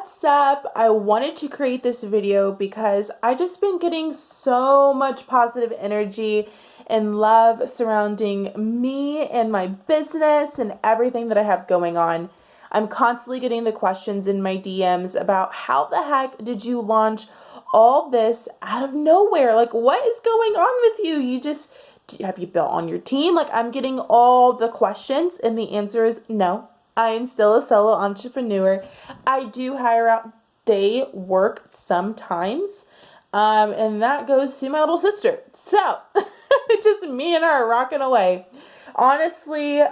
What's up? I wanted to create this video because I just been getting so much positive energy and love surrounding me and my business and everything that I have going on. I'm constantly getting the questions in my DMs about how the heck did you launch all this out of nowhere? Like, what is going on with you? Have you built on your team? Like, I'm getting all the questions, and the answer is no. I am still a solo entrepreneur. I do hire out day work sometimes, and that goes to my little sister. So, just me and her rocking away. Honestly,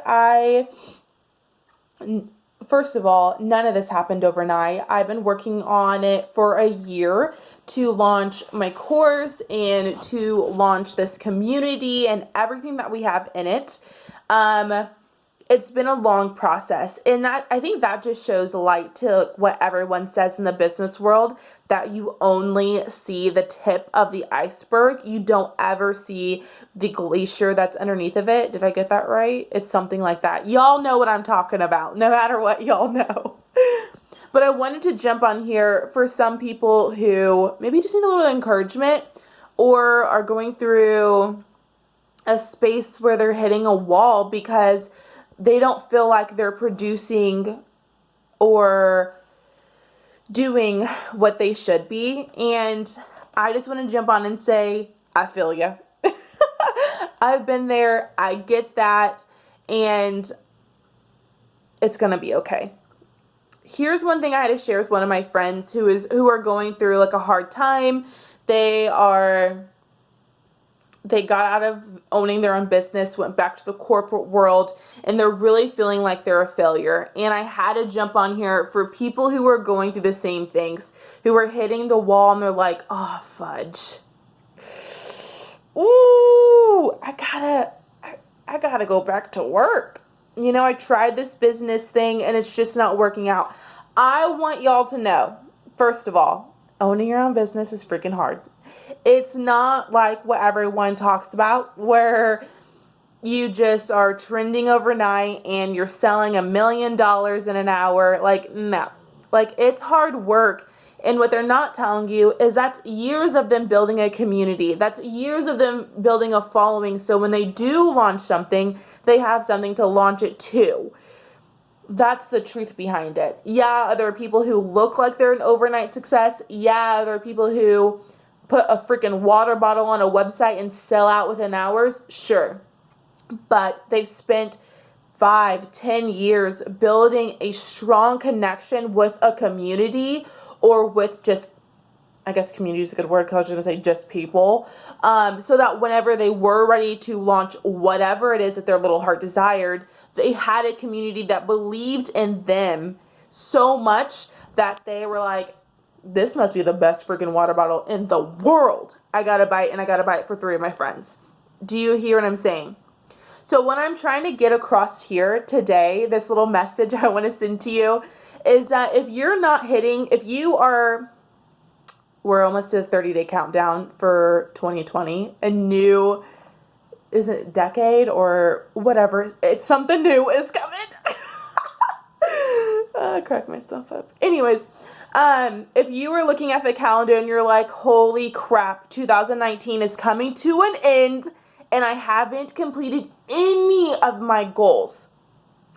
first of all, none of this happened overnight. I've been working on it for a year to launch my course and to launch this community and everything that we have in it. It's been a long process, and that I think that just shows light to what everyone says in the business world, that you only see the tip of the iceberg. You don't ever see the glacier that's underneath of it. Did I get that right? It's something like that. Y'all know what I'm talking about, no matter what, y'all know. But I wanted to jump on here for some people who maybe just need a little encouragement or are going through a space where they're hitting a wall because they don't feel like they're producing or doing what they should be. And I just want to jump on and say, I feel you. I've been there. I get that. And it's going to be okay. Here's one thing I had to share with one of my friends who are going through like a hard time. They got out of owning their own business, went back to the corporate world, and they're really feeling like they're a failure. And I had to jump on here for people who are going through the same things, who are hitting the wall and they're like, oh, fudge. Ooh, I gotta go back to work. You know, I tried this business thing and it's just not working out. I want y'all to know, first of all, owning your own business is freaking hard. It's not like what everyone talks about, where you just are trending overnight and you're selling $1 million in an hour. Like, no. Like, it's hard work. And what they're not telling you is that's years of them building a community. That's years of them building a following. So when they do launch something, they have something to launch it to. That's the truth behind it. Yeah, there are people who look like they're an overnight success. Yeah, there are people who put a freaking water bottle on a website and sell out within hours, sure. But they've spent 5-10 years building a strong connection with a community, or with just, I guess community is a good word because I was going to say just people, so that whenever they were ready to launch whatever it is that their little heart desired, they had a community that believed in them so much that they were like, this must be the best freaking water bottle in the world. I gotta buy it, and I gotta buy it for 3 of my friends. Do you hear what I'm saying? So what I'm trying to get across here today, this little message I want to send to you, is that if you're not hitting, we're almost to the 30-day countdown for 2020, a new, is it decade or whatever, it's something new is coming. I cracked myself up. Anyways, if you were looking at the calendar and you're like, holy crap, 2019 is coming to an end and I haven't completed any of my goals,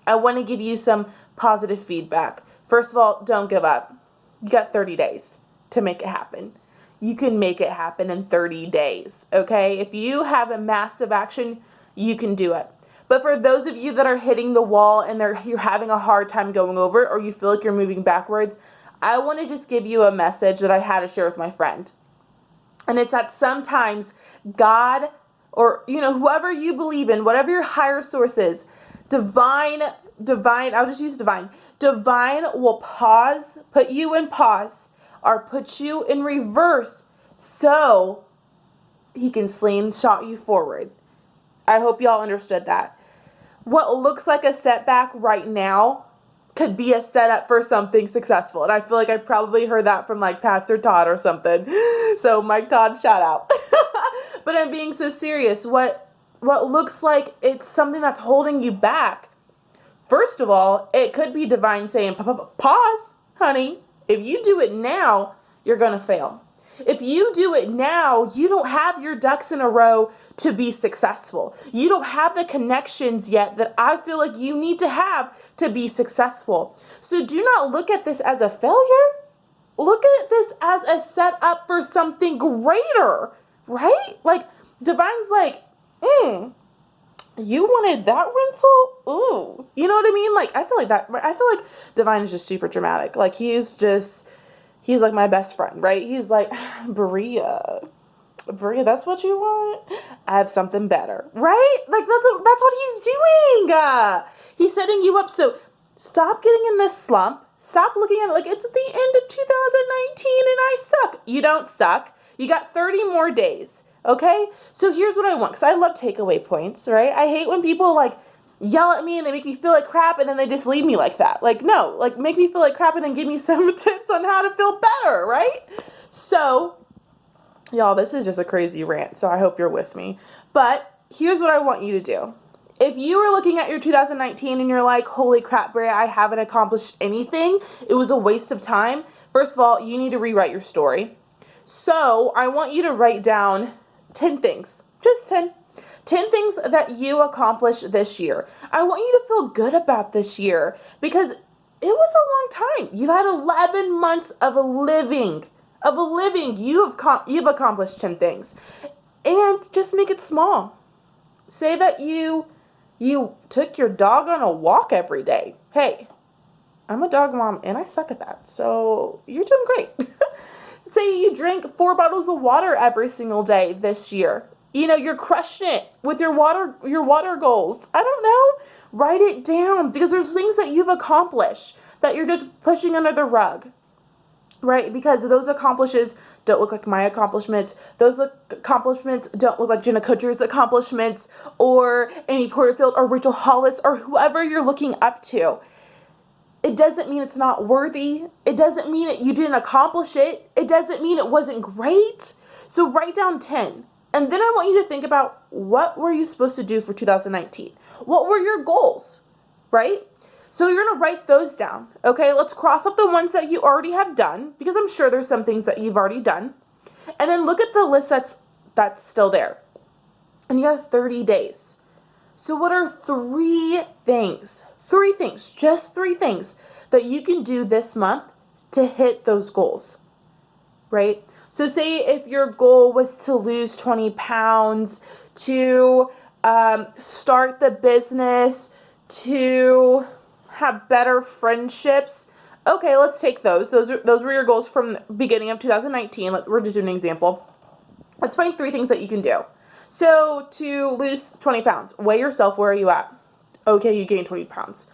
I want to give you some positive feedback. First of all, don't give up. You got 30 days to make it happen. You can make it happen in 30 days, okay? If you have a massive action, you can do it. But for those of you that are hitting the wall and you're having a hard time going over it, or you feel like you're moving backwards, I want to just give you a message that I had to share with my friend. And it's that sometimes God, or, you know, whoever you believe in, whatever your higher source is, divine, I'll just use divine. Divine will put you in pause, or put you in reverse so he can slingshot you forward. I hope y'all understood that. What looks like a setback right now could be a setup for something successful. And I feel like I probably heard that from like Pastor Todd or something. So Mike Todd, shout out. But I'm being so serious. What looks like it's something that's holding you back, first of all, it could be divine saying, pause, honey. If you do it now, you're going to fail. If you do it now, you don't have your ducks in a row to be successful. You don't have the connections yet that I feel like you need to have to be successful. So do not look at this as a failure. Look at this as a setup for something greater, right? Like, Divine's like, you wanted that rental? Ooh. You know what I mean? Like, I feel like Divine is just super dramatic. Like, he's like my best friend, right? He's like, Bria, that's what you want? I have something better, right? Like, that's what he's doing. He's setting you up. So stop getting in this slump. Stop looking at it like it's the end of 2019 and I suck. You don't suck. You got 30 more days. Okay? So here's what I want, because I love takeaway points, right? I hate when people like yell at me and they make me feel like crap and then they just leave me like that. Like, no, like make me feel like crap and then give me some tips on how to feel better, right? So, y'all, this is just a crazy rant, so I hope you're with me. But here's what I want you to do. If you were looking at your 2019 and you're like, holy crap, Bria, I haven't accomplished anything, it was a waste of time. First of all, you need to rewrite your story. So I want you to write down 10 things, just 10 things that you accomplished this year. I want you to feel good about this year because it was a long time. You've had 11 months of a living. You've accomplished 10 things. And just make it small. Say that you took your dog on a walk every day. Hey, I'm a dog mom and I suck at that. So you're doing great. Say you drink 4 bottles of water every single day this year. You know, you're crushing it with your water goals. I don't know. Write it down because there's things that you've accomplished that you're just pushing under the rug. Right? Because those accomplishments don't look like my accomplishments. Those accomplishments don't look like Jenna Kutcher's accomplishments or Amy Porterfield or Rachel Hollis or whoever you're looking up to. It doesn't mean it's not worthy. It doesn't mean you didn't accomplish it. It doesn't mean it wasn't great. So write down 10. And then I want you to think about what were you supposed to do for 2019? What were your goals, right? So you're going to write those down, okay? Let's cross off the ones that you already have done because I'm sure there's some things that you've already done. And then look at the list that's still there. And you have 30 days. So what are 3 things? 3 things, just 3 things that you can do this month to hit those goals, right? So say if your goal was to lose 20 pounds, to start the business, to have better friendships. Okay, let's take those. Those were your goals from the beginning of 2019. We're just doing an example. Let's find 3 things that you can do. So to lose 20 pounds, weigh yourself. Where are you at? Okay, you gained 20 pounds.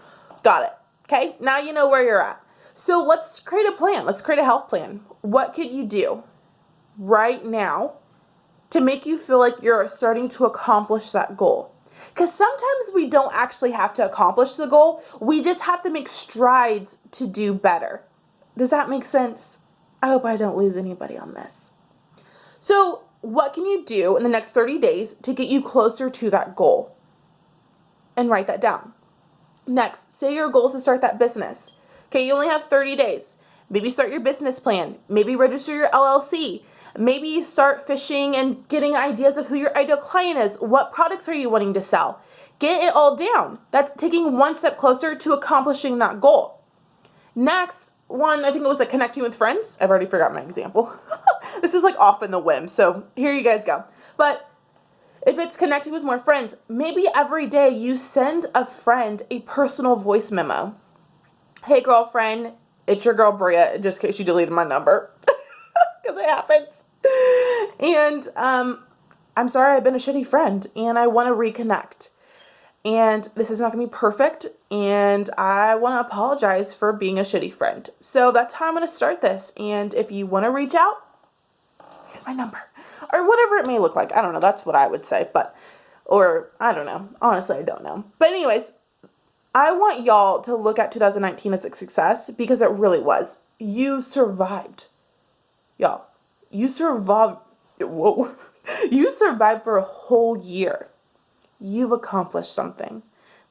Got it. Okay, now you know where you're at. So let's create a plan. Let's create a health plan. What could you do right now to make you feel like you're starting to accomplish that goal? Because sometimes we don't actually have to accomplish the goal. We just have to make strides to do better. Does that make sense? I hope I don't lose anybody on this. So what can you do in the next 30 days to get you closer to that goal? And write that down. Next, say your goal is to start that business. Okay, you only have 30 days. Maybe start your business plan. Maybe register your LLC. Maybe start fishing and getting ideas of who your ideal client is. What products are you wanting to sell? Get it all down. That's taking one step closer to accomplishing that goal. Next one, I think it was like connecting with friends. I've already forgot my example. This is like off in the whim. So here you guys go. But if it's connecting with more friends, maybe every day you send a friend a personal voice memo. Hey, girlfriend, it's your girl Bria, just in case you deleted my number. Because it happens. And I'm sorry I've been a shitty friend, and I want to reconnect. And this is not going to be perfect, and I want to apologize for being a shitty friend. So that's how I'm going to start this. And if you want to reach out, here's my number. Or whatever it may look like. I don't know. That's what I would say. Or I don't know. Honestly, I don't know. But anyways, I want y'all to look at 2019 as a success because it really was. You survived. Y'all, you survived. Whoa. You survived for a whole year. You've accomplished something.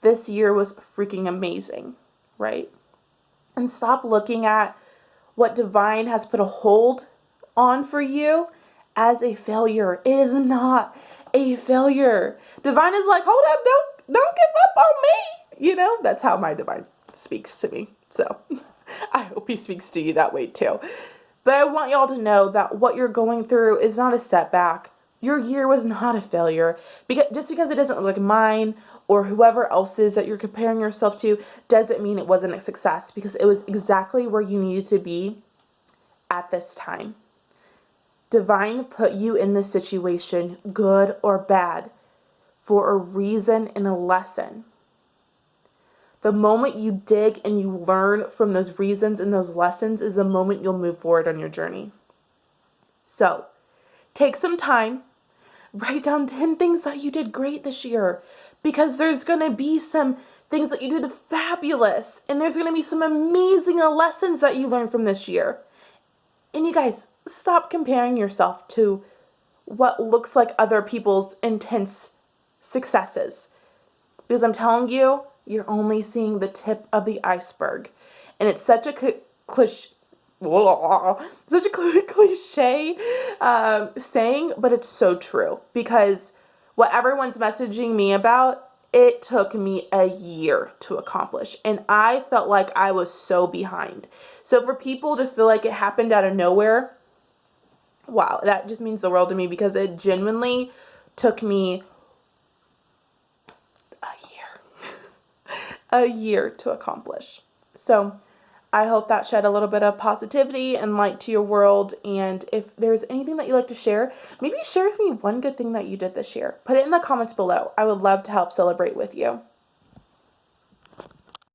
This year was freaking amazing, right? And stop looking at what divine has put a hold on for you as a failure. It is not a failure. Divine is like, hold up, don't give up on me. You know, that's how my divine speaks to me. So I hope he speaks to you that way too. But I want y'all to know that what you're going through is not a setback. Your year was not a failure. Just because it doesn't look like mine or whoever else's that you're comparing yourself to doesn't mean it wasn't a success, because it was exactly where you needed to be at this time. Divine put you in this situation, good or bad, for a reason and a lesson. The moment you dig and you learn from those reasons and those lessons is the moment you'll move forward on your journey. So, take some time, write down 10 things that you did great this year, because there's going to be some things that you did fabulous, and there's going to be some amazing lessons that you learned from this year. And you guys, stop comparing yourself to what looks like other people's intense successes. Because I'm telling you, you're only seeing the tip of the iceberg. And it's such a cliche saying, but it's so true. Because what everyone's messaging me about, it took me a year to accomplish. And I felt like I was so behind. So for people to feel like it happened out of nowhere, wow, that just means the world to me, because it genuinely took me a year to accomplish. So I hope that shed a little bit of positivity and light to your world. And if there's anything that you'd like to share, maybe share with me one good thing that you did this year. Put it in the comments below. I would love to help celebrate with you.